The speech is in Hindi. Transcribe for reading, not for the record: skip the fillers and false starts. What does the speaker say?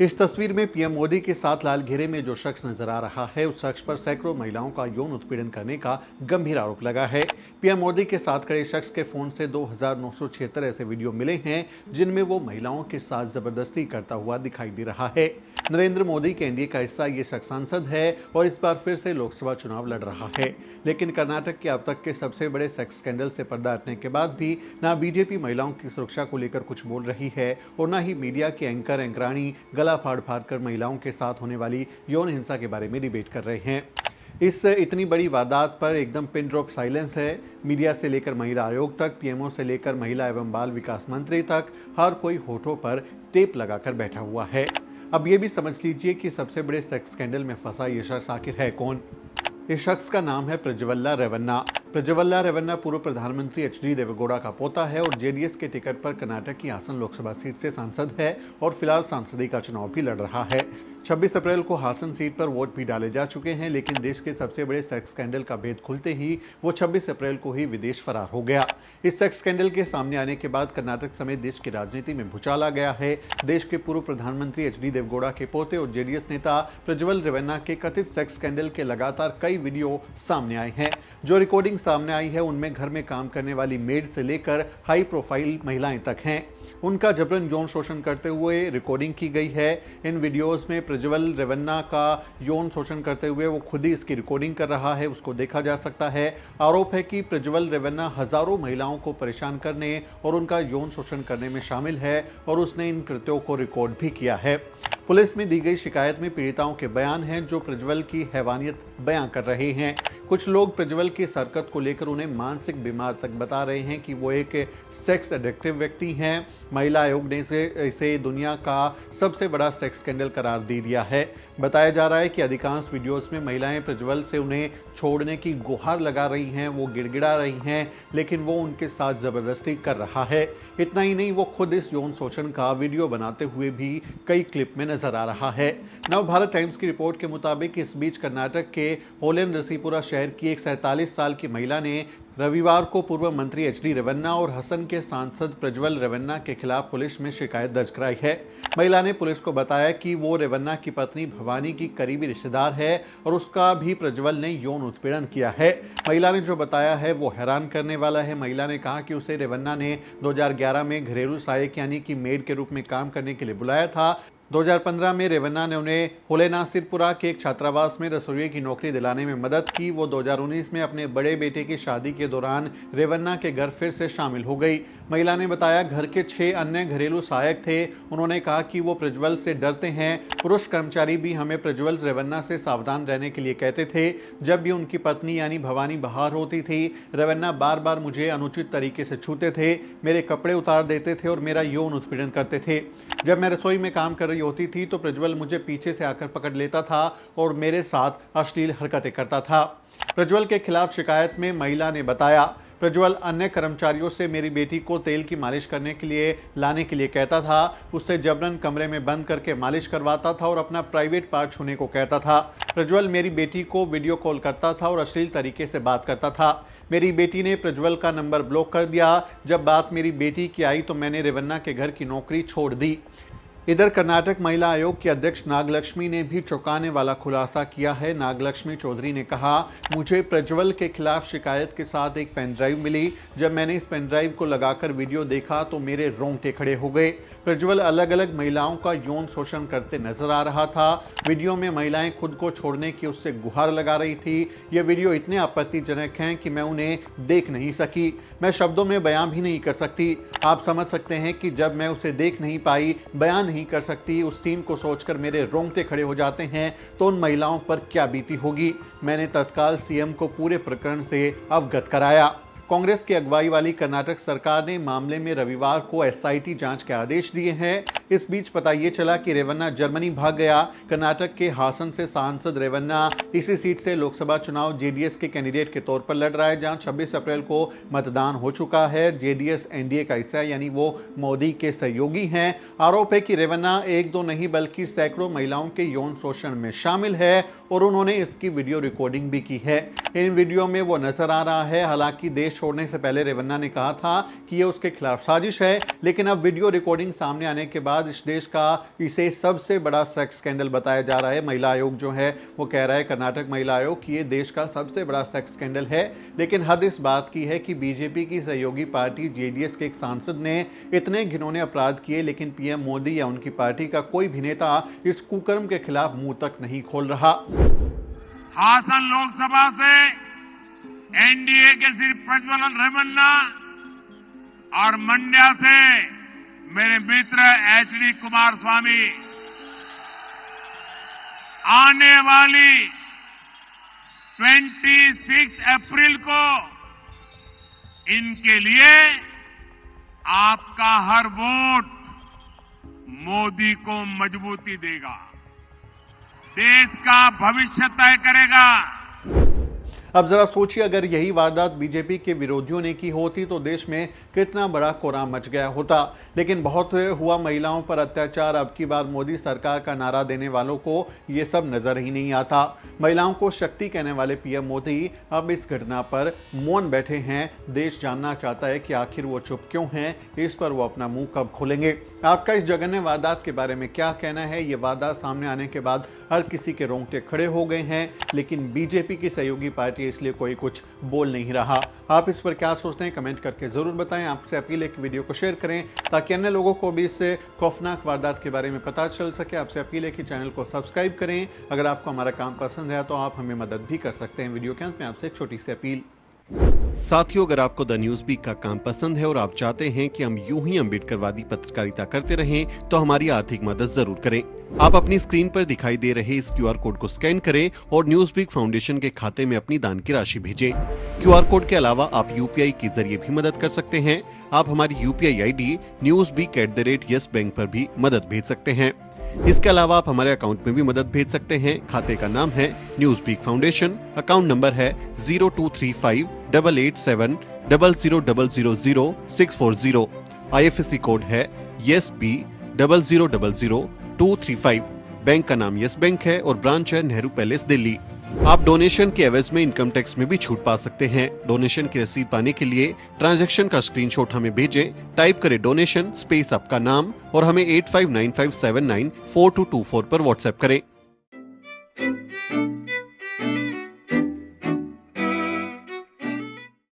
इस तस्वीर में पीएम मोदी के साथ लाल घेरे में जो शख्स नजर आ रहा है, उस शख्स पर सैकड़ों महिलाओं का यौन उत्पीड़न करने का गंभीर आरोप लगा है। पीएम मोदी के साथ खड़े शख्स के फोन से 2976 ऐसे वीडियो मिले हैं जिनमें वो महिलाओं के साथ जबरदस्ती करता हुआ दिखाई दे रहा है। नरेंद्र मोदी के एनडीए का हिस्सा ये शख्स सांसद है और इस बार फिर से लोकसभा चुनाव लड़ रहा है। लेकिन कर्नाटक के अब तक के सबसे बड़े सेक्स स्कैंडल से पर्दा हटने के बाद भी ना बीजेपी महिलाओं की सुरक्षा को लेकर कुछ बोल रही है और ना ही मीडिया के एंकर एंकरानी गला फाड़ फाड़ कर महिलाओं के साथ होने वाली यौन हिंसा के बारे में डिबेट कर रहे हैं। इस इतनी बड़ी वारदात पर एकदम पिन ड्रॉप साइलेंस है। मीडिया से लेकर महिला आयोग तक, पीएमओ से लेकर महिला एवं बाल विकास मंत्री तक, हर कोई होठों पर टेप लगाकर बैठा हुआ है। अब ये भी समझ लीजिए कि सबसे बड़े सेक्स स्कैंडल में फंसा ये शख्स आखिर है कौन। इस शख्स का नाम है प्रज्वल्ला रेवन्ना। प्रज्वल्ला रेवन्ना पूर्व प्रधानमंत्री एचडी देवेगौड़ा का पोता है और जेडीएस के टिकट पर कर्नाटक की हासन लोकसभा सीट से सांसद है और फिलहाल सांसदी का चुनाव भी लड़ रहा है। 26 अप्रैल को हासन सीट पर वोट भी डाले जा चुके हैं, लेकिन देश के सबसे बड़े सेक्स स्कैंडल का भेद खुलते ही वो 26 अप्रैल को ही विदेश फरार हो गया। इस सेक्स स्कैंडल के सामने आने के बाद कर्नाटक समेत देश की राजनीति में भूचाल आ गया है। देश के पूर्व प्रधानमंत्री एचडी देवेगौड़ा के पोते और जेडीएस नेता प्रज्वल रेवन्ना के कथित सेक्स स्कैंडल के लगातार कई वीडियो सामने आए हैं। जो रिकॉर्डिंग सामने आई है उनमें घर में काम करने वाली मेड से लेकर हाई प्रोफाइल महिलाएं तक हैं। उनका जबरन यौन शोषण करते हुए रिकॉर्डिंग की गई है। इन वीडियोस में प्रज्वल रेवन्ना का यौन शोषण करते हुए वो खुद ही इसकी रिकॉर्डिंग कर रहा है, उसको देखा जा सकता है। आरोप है कि प्रज्वल रेवन्ना हजारों महिलाओं को परेशान करने और उनका यौन शोषण करने में शामिल है और उसने इन कृत्यों को रिकॉर्ड भी किया है। पुलिस में दी गई शिकायत में पीड़िताओं के बयान हैं जो प्रज्वल की हैवानियत बयां कर रहे हैं। कुछ लोग प्रज्वल की इस हरकत को लेकर उन्हें मानसिक बीमार तक बता रहे हैं कि वो एक सेक्स एडिक्टिव व्यक्ति हैं। महिला आयोग ने इसे दुनिया का सबसे बड़ा सेक्स स्कैंडल करार दे दिया है। बताया जा रहा है कि अधिकांश वीडियोस में महिलाएं प्रज्वल से उन्हें छोड़ने की गुहार लगा रही हैं, वो गिड़गिड़ा रही हैं, लेकिन वो उनके साथ जबरदस्ती कर रहा है। इतना ही नहीं, वो खुद इस यौन शोषण का वीडियो बनाते हुए भी कई क्लिप में नजर आ रहा है। नव भारत टाइम्स की रिपोर्ट के मुताबिक इस बीच कर्नाटक के होलेन रसीपुरा शहर की एक 47 साल की महिला ने रविवार को पूर्व मंत्री एचडी रेवन्ना और हसन के सांसद प्रज्वल रेवन्ना के खिलाफ पुलिस में शिकायत दर्ज कराई है। महिला ने पुलिस को बताया कि वो रेवन्ना की पत्नी भवानी की करीबी रिश्तेदार है और उसका भी प्रज्वल ने यौन उत्पीड़न किया है। महिला ने जो बताया है वो हैरान करने वाला है। महिला ने कहा कि उसे रेवन्ना ने 2011 में घरेलू सहायक यानी कि मेड के रूप में काम करने के लिए बुलाया था। 2015 में रेवन्ना ने उन्हें होलेनासिरपुरा के एक छात्रावास में रसोई की नौकरी दिलाने में मदद की। वो 2019 में अपने बड़े बेटे की शादी के दौरान रेवन्ना के घर फिर से शामिल हो गई। महिला ने बताया घर के 6 अन्य घरेलू सहायक थे। उन्होंने कहा कि वो प्रज्वल से डरते हैं। पुरुष कर्मचारी भी हमें प्रज्वल रेवन्ना से सावधान रहने के लिए कहते थे। जब भी उनकी पत्नी यानी भवानी बाहर होती थी, रेवन्ना बार बार मुझे अनुचित तरीके से छूते थे, मेरे कपड़े उतार देते थे और मेरा यौन उत्पीड़न करते थे। जब मैं रसोई में काम कर रही होती थी तो प्रज्वल मुझे पीछे से आकर पकड़ लेता था और मेरे साथ अश्लील हरकतें करता था। प्रज्वल के खिलाफ शिकायत में महिला ने बताया, प्रज्वल अन्य कर्मचारियों से मेरी बेटी को तेल की मालिश करने के लिए लाने के लिए कहता था, उससे जबरन कमरे में बंद करके मालिश करवाता था और अपना प्राइवेट पार्ट छूने को कहता था। प्रज्वल मेरी बेटी को वीडियो कॉल करता था और अश्लील तरीके से बात करता था। मेरी बेटी ने प्रज्वल का नंबर ब्लॉक कर दिया। जब बात मेरी बेटी की आई तो मैंने रेवन्ना के घर की नौकरी छोड़ दी। इधर कर्नाटक महिला आयोग की अध्यक्ष नागलक्ष्मी ने भी चौंकाने वाला खुलासा किया है। नागलक्ष्मी चौधरी ने कहा, मुझे प्रज्वल के खिलाफ शिकायत के साथ एक पेन ड्राइव मिली। जब मैंने इस पेन ड्राइव को लगाकर वीडियो देखा तो मेरे रोंगटे खड़े हो गए। प्रज्वल अलग अलग महिलाओं का यौन शोषण करते नजर आ रहा था। वीडियो में महिलाएं खुद को छोड़ने की उससे गुहार लगा रही थी। ये वीडियो इतने आपत्तिजनक हैं कि मैं उन्हें देख नहीं सकी। मैं शब्दों में बयां भी नहीं कर सकती। आप समझ सकते हैं कि जब मैं उसे देख नहीं पाई, बयान नहीं कर सकती, उस सीन को सोचकर मेरे रोंगटे खड़े हो जाते हैं, तो उन महिलाओं पर क्या बीती होगी। मैंने तत्काल सीएम को पूरे प्रकरण से अवगत कराया। कांग्रेस की अगुवाई वाली कर्नाटक सरकार ने मामले में रविवार को एसआईटी जांच के आदेश दिए हैं। इस बीच पता ये चला कि रेवन्ना जर्मनी भाग गया। कर्नाटक के हासन से सांसद रेवन्ना इसी सीट से लोकसभा चुनाव जेडीएस के कैंडिडेट के तौर पर लड़ रहा है, जहां 26 अप्रैल को मतदान हो चुका है। जेडीएस एनडीए का हिस्सा यानी वो मोदी के सहयोगी हैं। आरोप है कि रेवन्ना एक दो नहीं बल्कि सैकड़ों महिलाओं के यौन शोषण में शामिल है और उन्होंने इसकी वीडियो रिकॉर्डिंग भी की है। इन वीडियो में वो नजर आ रहा है। हालांकि देश छोड़ने से पहले रेवन्ना ने कहा था कि ये उसके खिलाफ साजिश है, लेकिन अब वीडियो रिकॉर्डिंग सामने आने के बाद इस देश का इसे सबसे बड़ा सेक्स स्कैंडल बताया जा रहा है। महिला आयोग जो है वो कह रहा है, कर्नाटक महिला आयोग, कि ये देश का सबसे बड़ा सेक्स स्कैंडल है। लेकिन हद इस बात की है कि बीजेपी की सहयोगी पार्टी जेडीएस के एक सांसद ने इतने घिनौने अपराध किए, लेकिन पीएम मोदी या उनकी पार्टी का कोई भी नेता इस कुकर्म के खिलाफ मुंह तक नहीं खोल रहा। हासन लोकसभा से एनडीए के श्री प्रज्वलन रेवन्ना और मंड्या से मेरे मित्र एचडी कुमारस्वामी आने वाली 26 अप्रैल को इनके लिए आपका हर वोट मोदी को मजबूती देगा, देश का भविष्य तय करेगा। अब जरा सोचिए, अगर यही वारदात बीजेपी के विरोधियों ने की होती तो देश में कितना बड़ा कोहराम मच गया होता। लेकिन बहुत हुआ महिलाओं पर अत्याचार, अब की बार मोदी सरकार का नारा देने वालों को ये सब नजर ही नहीं आता। महिलाओं को शक्ति कहने वाले पीएम मोदी अब इस घटना पर मौन बैठे हैं। देश जानना चाहता है कि आखिर वो चुप क्यों हैं, इस पर वो अपना मुंह कब खोलेंगे। आपका इस जघन्य वारदात के बारे में क्या कहना है? ये वारदात सामने आने के बाद हर किसी के रोंगटे खड़े हो गए हैं, लेकिन बीजेपी की सहयोगी पार्टी इसलिए कोई कुछ बोल नहीं रहा। आप इस पर क्या सोचते हैं? कमेंट करके जरूर बताएं। आपसे अपील है कि वीडियो को शेयर करें ताकि अन्य लोगों को भी इस खौफनाक वारदात के बारे में पता चल सके। आपसे अपील है कि चैनल को सब्सक्राइब करें। अगर आपको हमारा काम पसंद है तो आप हमें मदद भी कर सकते हैं। वीडियो के अंत में आपसे एक छोटी सी अपील। साथियों, अगर आपको द न्यूज वीक का काम पसंद है और आप चाहते हैं कि हम यूं ही अम्बेडकरवादी पत्रकारिता करते रहें तो हमारी आर्थिक मदद जरूर करें। आप अपनी स्क्रीन पर दिखाई दे रहे इस क्यूआर कोड को स्कैन करें और न्यूज वीक फाउंडेशन के खाते में अपनी दान की राशि भेजें। क्यूआर कोड के अलावा आप यूपीआई के जरिए भी मदद कर सकते हैं। आप हमारी यूपीआई आईडी newsweek@yes बैंक पर भी मदद भेज सकते हैं। इसके अलावा आप हमारे अकाउंट में भी मदद भेज सकते हैं। खाते का नाम है news week foundation, account number है 02358800000640। IFSC कोड है YesB000235। बैंक का नाम यस बैंक है और ब्रांच है नेहरू पैलेस, दिल्ली। आप डोनेशन के एवज में इनकम टैक्स में भी छूट पा सकते हैं। डोनेशन की रसीद पाने के लिए ट्रांजैक्शन का स्क्रीनशॉट हमें भेजें। टाइप करें डोनेशन स्पेस आपका नाम और हमें 8595794224 पर व्हाट्सएप करें।